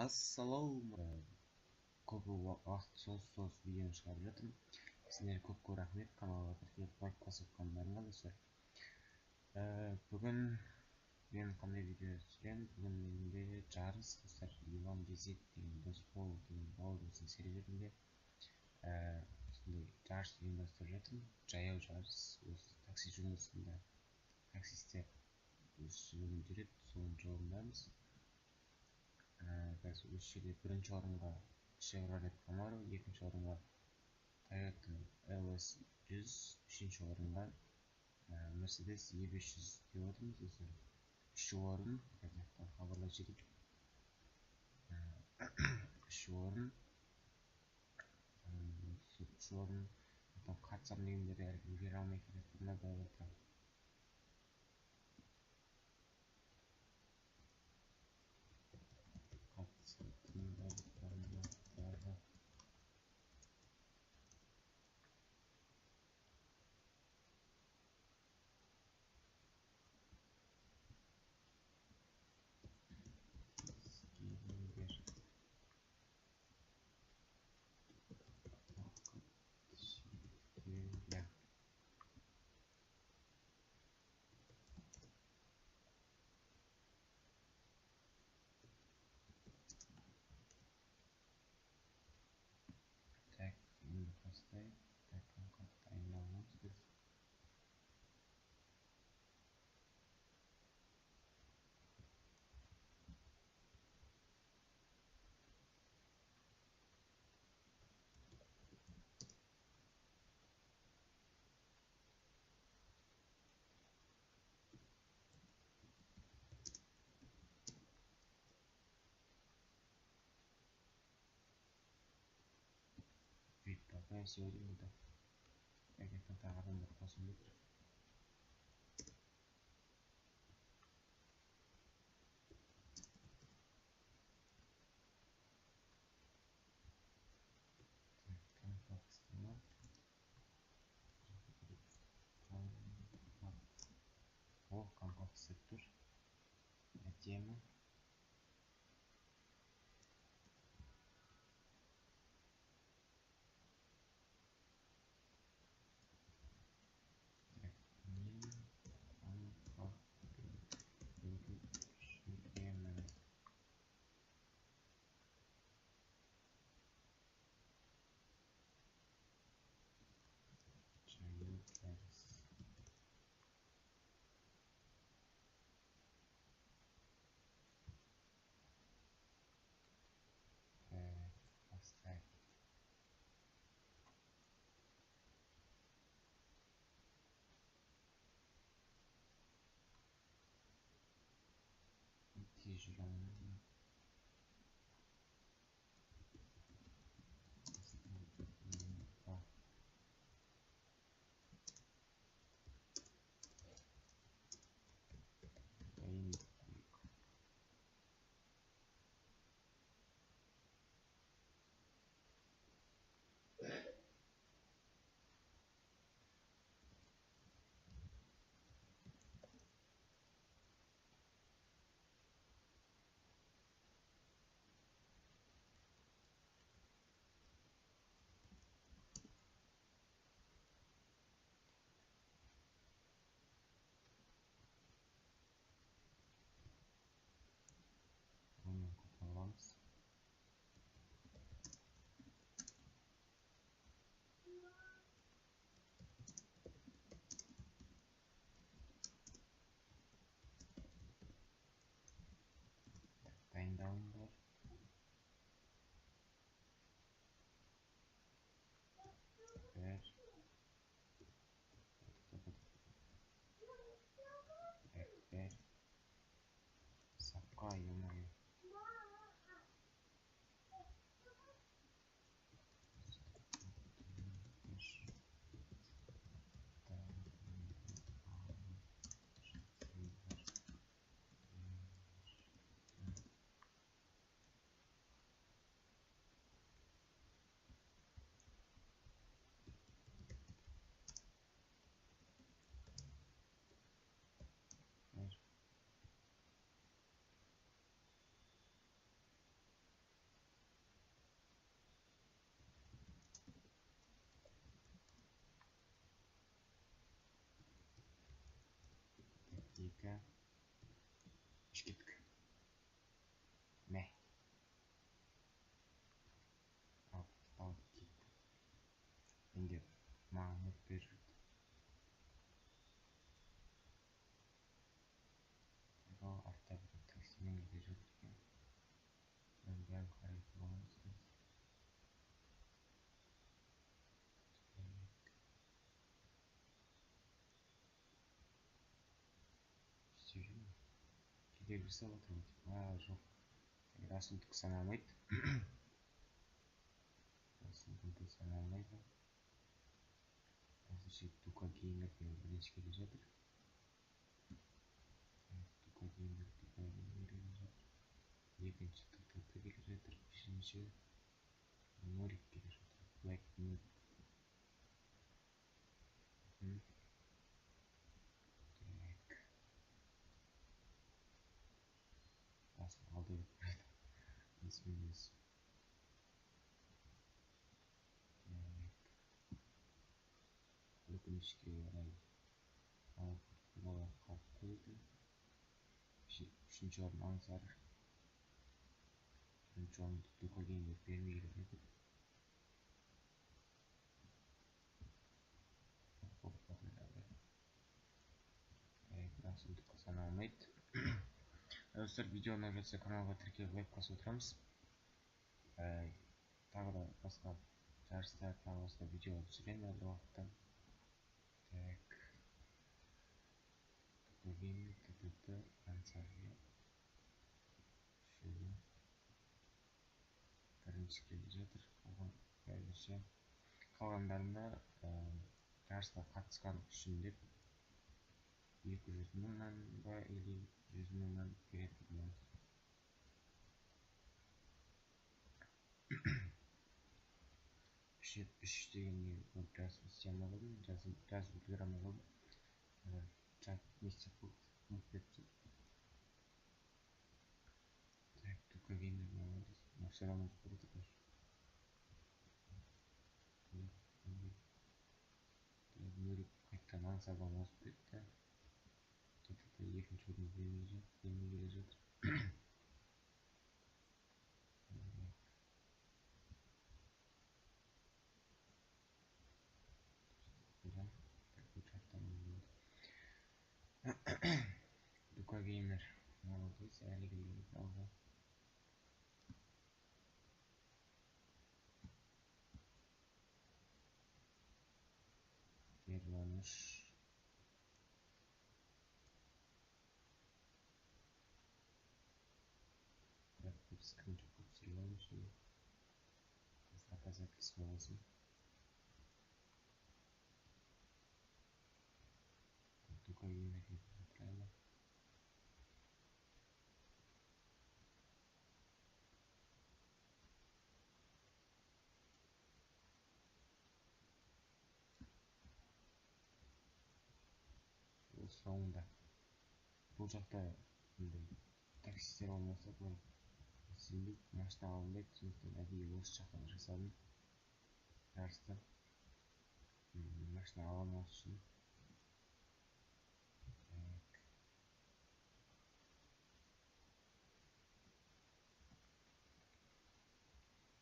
Ассалаумағалейкум. Көп уақыт соғыс видеоны шығарып жатырмын. Сіздерге көп рахмет. Каналға тіркеліп лайк басып отқандарыңа достар. Бүгін мен қандай видео түсіремін? Бүгін менде жарыс достар. Иван Безек деген Досбол деген бауырымыздың серверінде осындай жарыс ұйымдастырып жатырмын. Жаяу жарыс. Осы такси жұмысында таксистер өздерімен жүреді, соның жолындамыз. Қазір осы жерде бірінші орынға Chevrolet Camaro, екінші орынға Toyota LS 100, үшінші орынға Mercedes E500 деп отырмыз. Осы үшінші орын қазақтан хабарлап жіберейік. Үшінші орын қатысамын дегендер әлі үлгере алмай келе жатқандар бар екен. Так, енді бастайық. Так, дайындаламыз біз. Пока сегодня буду. Так, это тағырын бір қосым кетір. О, компакт сеттір. Тема. Прям қарай тұрғанбыз. Кедергі жасап отырмын. Жоқ. Расылдық саналмайды. Расылдық саналмайды. Әзірше тука геймер деген бірінші келе жатыр. Тука геймер келе жатыр. Екінші ТТ келе жатыр. Үшінші Норик келе жатыр. Black Nord. Так. Басын алды деп қойды. Есіміз. Өкінішке орай бола қалып қойды. Үшінші орын аңсар. Бірінші орынды тука геймер бермей келеді. Расылдыққа саналмайды. Достар, видео ұнап жатса каналға тіркеліп лайк басып отырамыз. Тағы да басқа жарыстар, тағы басқа видеолар түсіремін алдағы уақытта. Так. Геймер, ТТ, ансария. Үшеуі. Бірінші келе жатыр. Әзірше қалғандарына жарысқа қатысқан үшін деп 200 мыңнан ба или 100 мыңнан беретін боламыз. Үш дегенге жазып система қойдым, жазып үлгерамын қойдым. Не істеп ұмытып кетті. Так, тука геймер молодец. Но все равно скоро тоже. Нурик қайтадан аңсардан озып кетті. Екінші орын бермей келе жатыр. Тука геймер молодец, әлі келеді алға. Ерланыш. Бір скриншот қылып түсіріп алайын. Заказать болсын. Тука геймер келіп жатыр. Соңында бұл жақта таксистер болмаса былай сенбейді, машина алынбайды. Сондықтан әдейі осы жақта жасадым жарысты. Машина ала алмас үшін.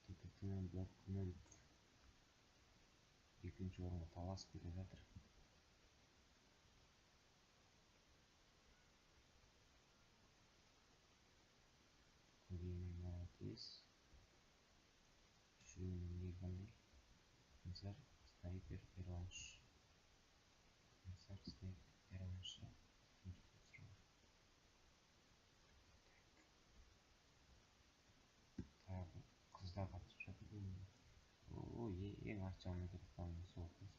ТТ-мен Black Nord екінші орынға таласып келе жатыр. Геймер молодец. Үшеуінің не қандай? Ансар, снайпер, Ерланыш. Ансар, снайпер, Ерланыш. Тағы қыздар қатысып жатыр. Ең арт жағына кетіп қалған сол қыз.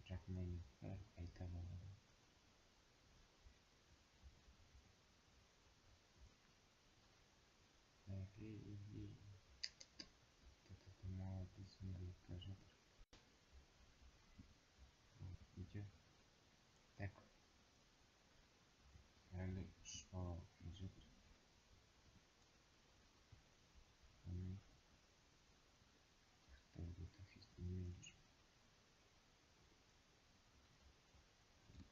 Жақындаймын қайта қалады. Молодец, мелкая жатыр. Видео. Так. Әлі үш бала жатыр. Таксист немен жүр?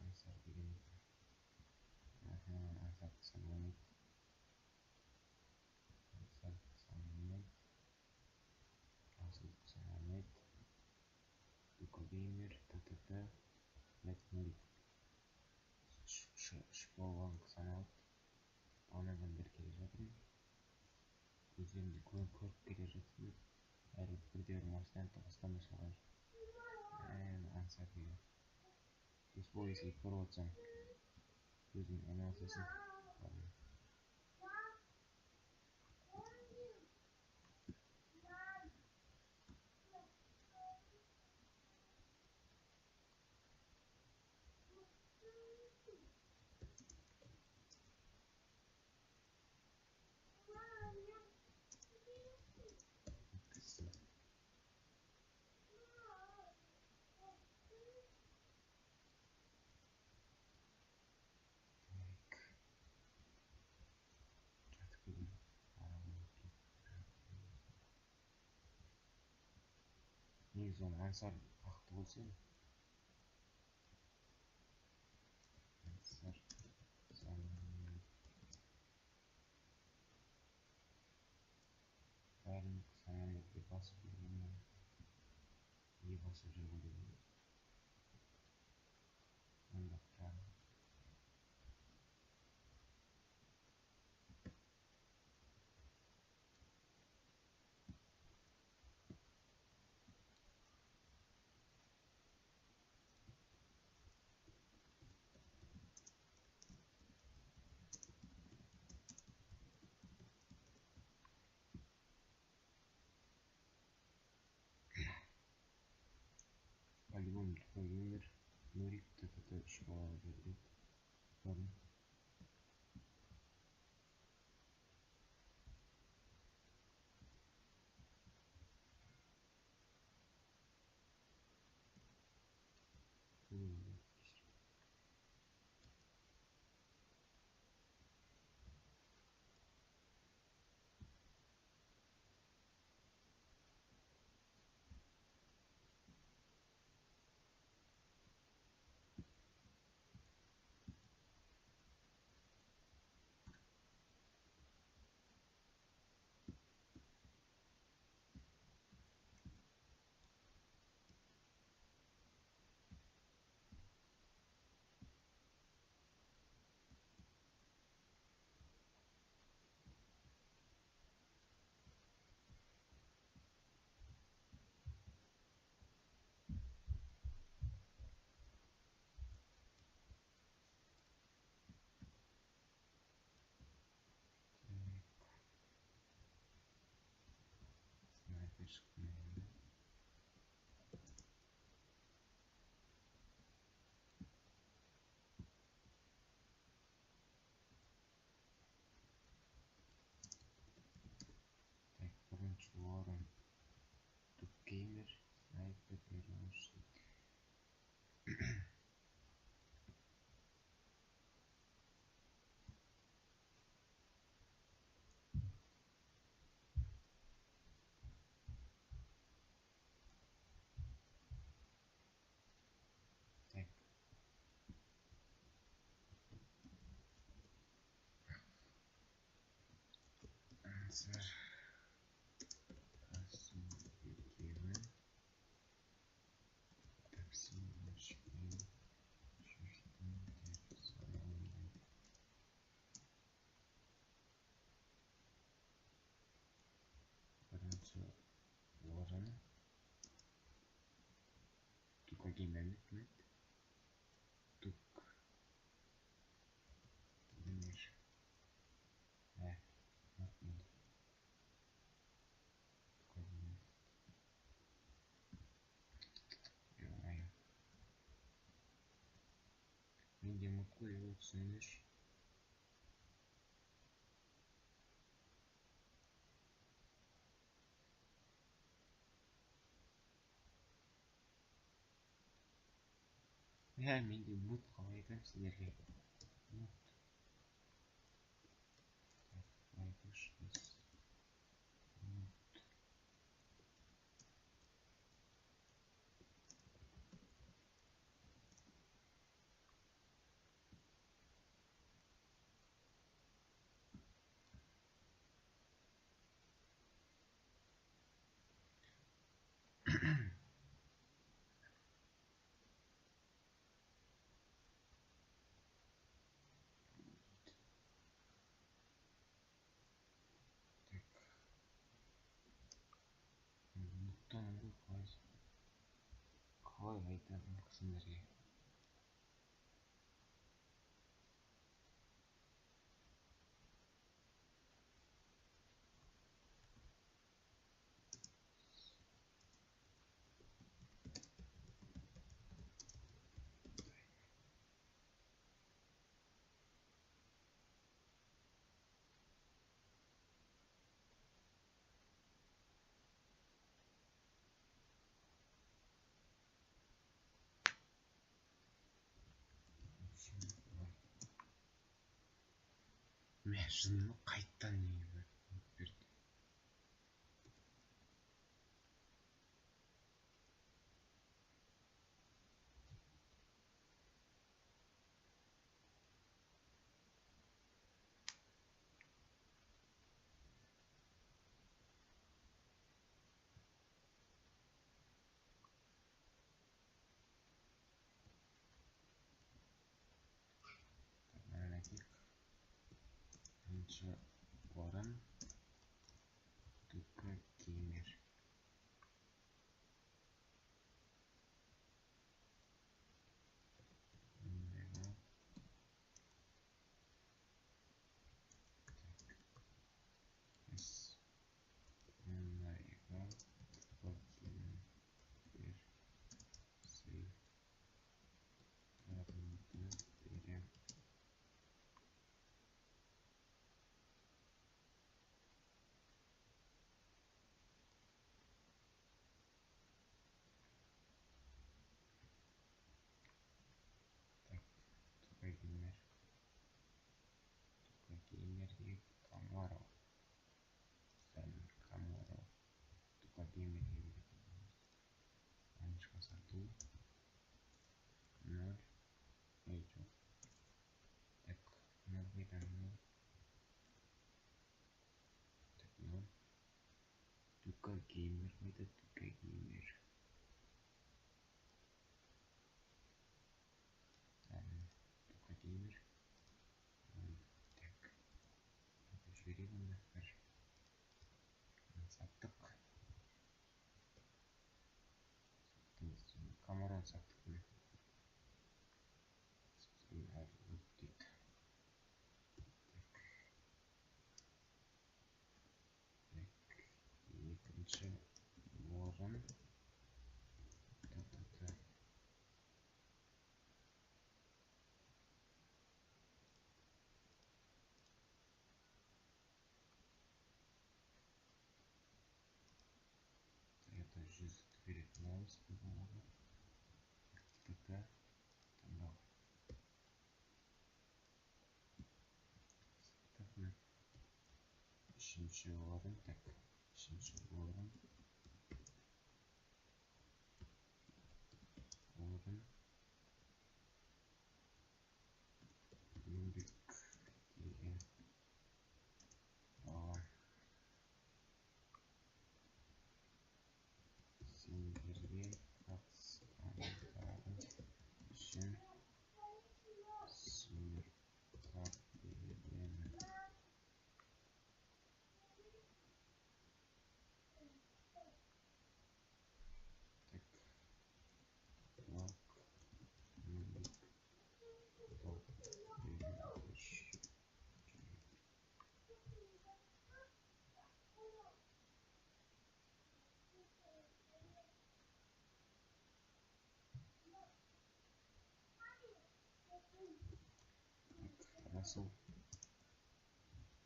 Ансар деген екен. Ансар саналмайды. Ансар саналмайды. Расылдық саналмайды. геймер т.т. Нурик шпалаң саналып ана адамдар келе жатыр. Көздерімде көріп келе жатыр. Әрі бірде бір машинаны тоғыстан да шығарар. Аңсап келеді. Бұл еске көріп отырсаң көзің айналысасын. Негізі оны аңсар ақты болса аңсар бәрін самолетке басып жүргеннен не басып жүргенде онда тұрады. По-любому такой геймер Нурик т.т. шпалаға жүрді. Көрдім. Снайпер шыққан. Так, бірінші орын геймер снайпер беруші. Так, аңсар кәсібекеуі такси машин жүрдім деп санаймын. Бірінші орын тук геймер тук геймер мен де ұмытып қойып түсіңдерші. Мен де ұмытып қалай айтамын сіздерге. ой айтатын кісілерге. Мен жынны қайттан неге берді? Мәләкек бірінші орын Түкі Геймер. Геймерге Камаро. Камаро. Түкі Геймерге береді. Анышқа сату. 0. Ой, жоқ. Так, 0 қайдан 0. Так, 0. Түкі Геймер қайда? Түкі Геймер. Түкі Геймер. Так, жібереді онда бір. Саттық. Камарон саттық міне. Дейді. Екінші орын. Это 100 беретін боламыз бұл балаға. ТК таңдау. Үшінші орын. Так, үшінші орын. Орын. Еңбек деген бала. Сендерге қатысқандарың үшін сыйлық беремін. Так, блок еңбек болып беріңдер. Расыл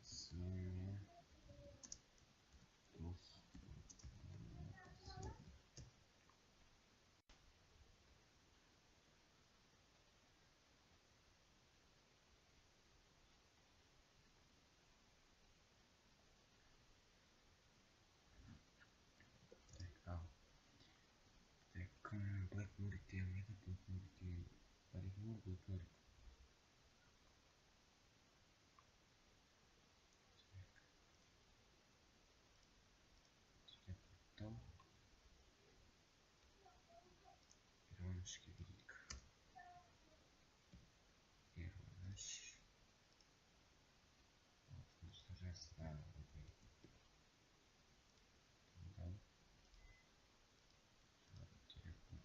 сенімен дос болмақшы. Так, ал. Так, Black Murray деген қайда? Black Murray деген бар екен ғой, Black Murray. Тау. Переванышқа келейік. Переваныш. 60 жаста. Таңдау. Телефон.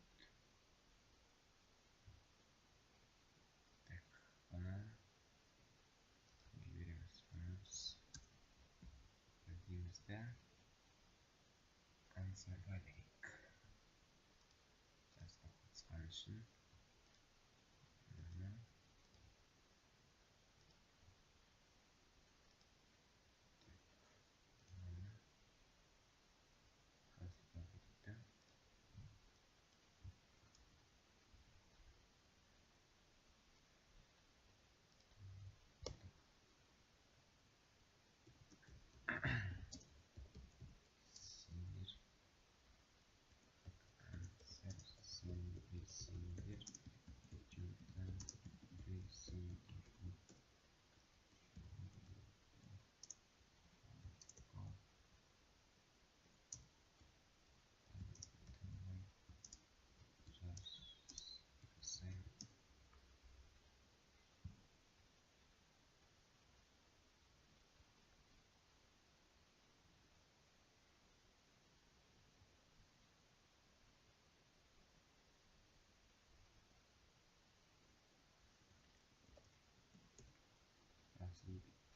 жарыстарға керек. Жарысқа қатысқан үшін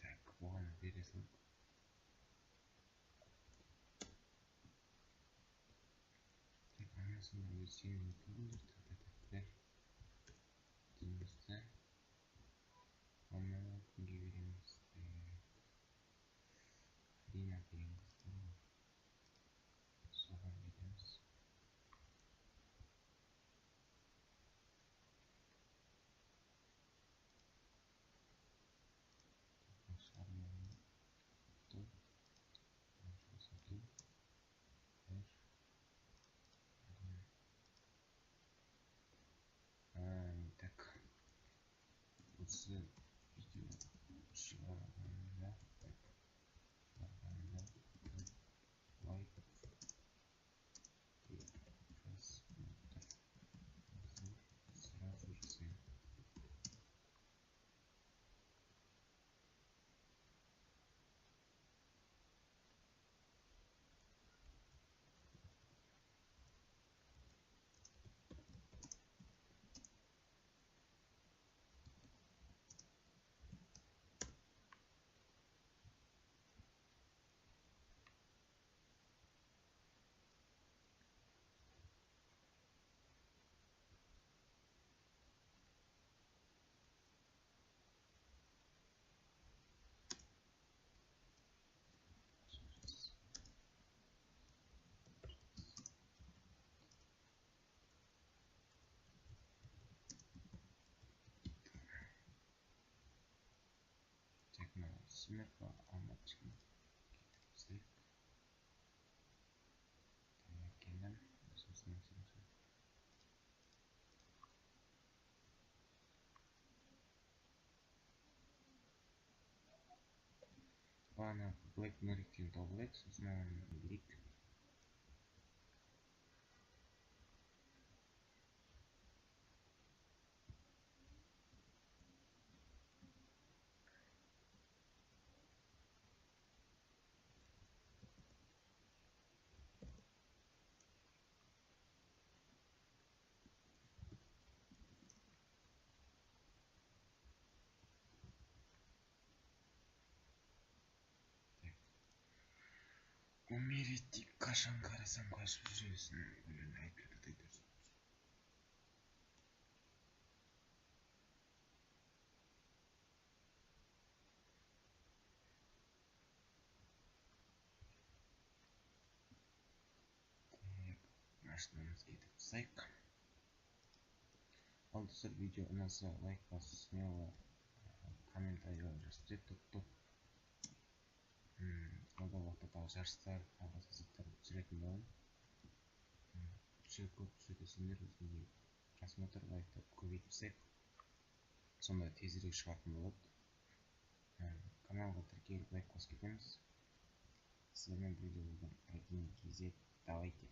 так, оған бересің. Так, ана сонда өз сенің көріңдер тағдыр деймізді. Оны кімге береміз? Рина береміз. Соған береміз. Так, осы видео шығарғанда лайк и просмотр сразу жасайын. Так, мынау семерка алматчикін кетіп келдім. Сосын ана Black Merrick'тен табылайық, сосын оны берейік. Умереть қашан қарасам қашып жүресің. Блин, айтып жатыр. Машинамыз кетіп тастайық. Ал достар, видео ұнаса лайк басып, смело комментарий жазып топ. Алдағы уақытта тағы жарыстар, тағы қызықтар түсіретін боламын. Көп түсіресіңдер, осындай просмотр, лайктар көбейтіп тастайық. Сонда тезірек шығатын болады. Каналға тіркеліп лайк басып кетеміз. Сіздермен бірге болған Рагин KZ. Давайте.